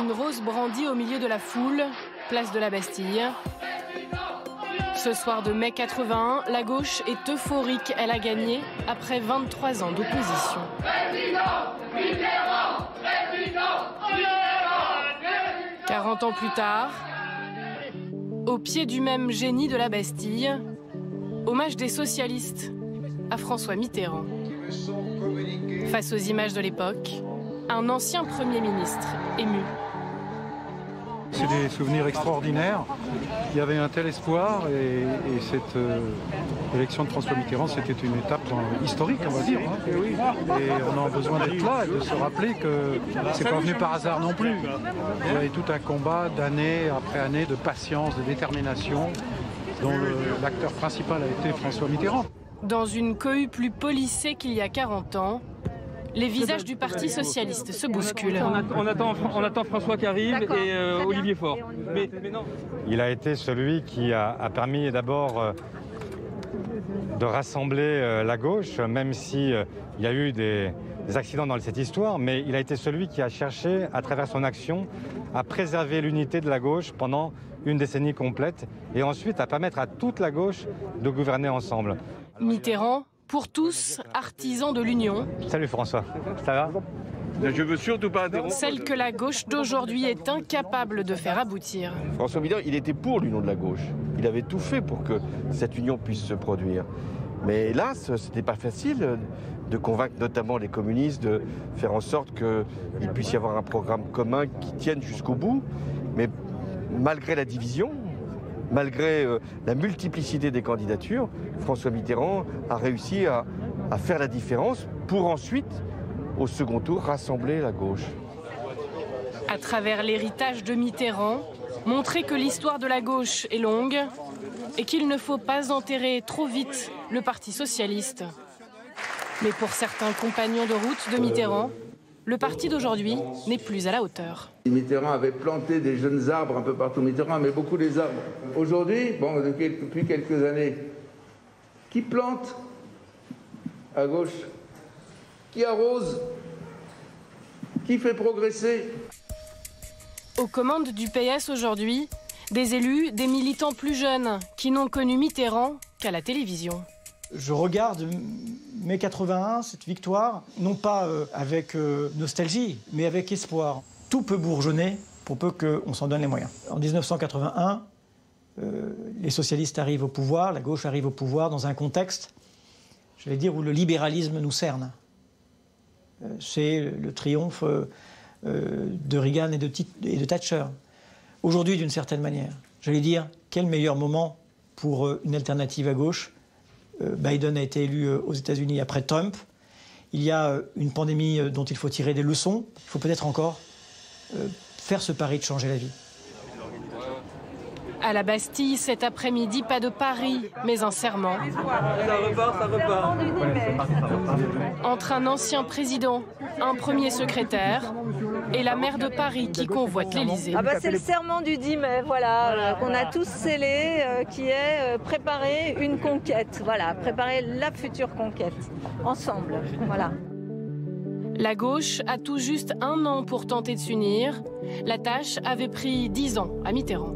Une rose brandie au milieu de la foule, place de la Bastille. Ce soir de mai 81, la gauche est euphorique. Elle a gagné après 23 ans d'opposition. 40 ans plus tard, au pied du même génie de la Bastille, hommage des socialistes à François Mitterrand. Face aux images de l'époque, un ancien Premier ministre ému. C'est des souvenirs extraordinaires. Il y avait un tel espoir et cette élection de François Mitterrand, c'était une étape historique, on va dire. Et on a besoin d'être là et de se rappeler que c'est pas venu par hasard non plus. Il y avait tout un combat d'année après année de patience, de détermination, dont l'acteur principal a été François Mitterrand. Dans une cohue plus polissée qu'il y a 40 ans, les visages du Parti socialiste se bousculent. On attend François qui arrive et Olivier Faure. Mais non. Il a été celui qui a permis d'abord de rassembler la gauche, même s'il y a eu des accidents dans cette histoire, mais il a été celui qui a cherché, à travers son action, à préserver l'unité de la gauche pendant une décennie complète et ensuite à permettre à toute la gauche de gouverner ensemble. Mitterrand, pour tous, artisan de l'union. Salut François, ça va ? Je veux surtout pas interrompre. Celle que la gauche d'aujourd'hui est incapable de faire aboutir. François Mitterrand, il était pour l'union de la gauche. Il avait tout fait pour que cette union puisse se produire. Mais hélas, ce n'était pas facile de convaincre notamment les communistes de faire en sorte qu'il puisse y avoir un programme commun qui tienne jusqu'au bout. Mais malgré la division, malgré la multiplicité des candidatures, François Mitterrand a réussi à faire la différence pour ensuite, au second tour, rassembler la gauche. À travers l'héritage de Mitterrand, montrer que l'histoire de la gauche est longue et qu'il ne faut pas enterrer trop vite le Parti socialiste. Mais pour certains compagnons de route de Mitterrand, le parti d'aujourd'hui n'est plus à la hauteur. Mitterrand avait planté des jeunes arbres un peu partout. Mitterrand aimait beaucoup les arbres. Aujourd'hui, depuis quelques années, qui plante à gauche? Qui arrose? Qui fait progresser? Aux commandes du PS aujourd'hui, des élus, des militants plus jeunes qui n'ont connu Mitterrand qu'à la télévision. Je regarde mai 81, cette victoire, non pas avec nostalgie, mais avec espoir. Tout peut bourgeonner pour peu qu'on s'en donne les moyens. En 1981, les socialistes arrivent au pouvoir, la gauche arrive au pouvoir dans un contexte, j'allais dire, où le libéralisme nous cerne. C'est le triomphe de Reagan et de Thatcher. Aujourd'hui, d'une certaine manière, j'allais dire, quel meilleur moment pour une alternative à gauche. Biden a été élu aux États-Unis après Trump. Il y a une pandémie dont il faut tirer des leçons. Il faut peut-être encore faire ce pari de changer la vie. À la Bastille, cet après-midi, pas de pari, mais un serment. Ça repart. Entre un ancien président, un premier secrétaire et la maire de Paris qui convoite l'Élysée. C'est le serment du 10 mai, voilà, qu'on a tous scellé, qui est préparer une conquête, voilà, préparer la future conquête, ensemble, voilà. La gauche a tout juste 1 an pour tenter de s'unir. La tâche avait pris 10 ans à Mitterrand.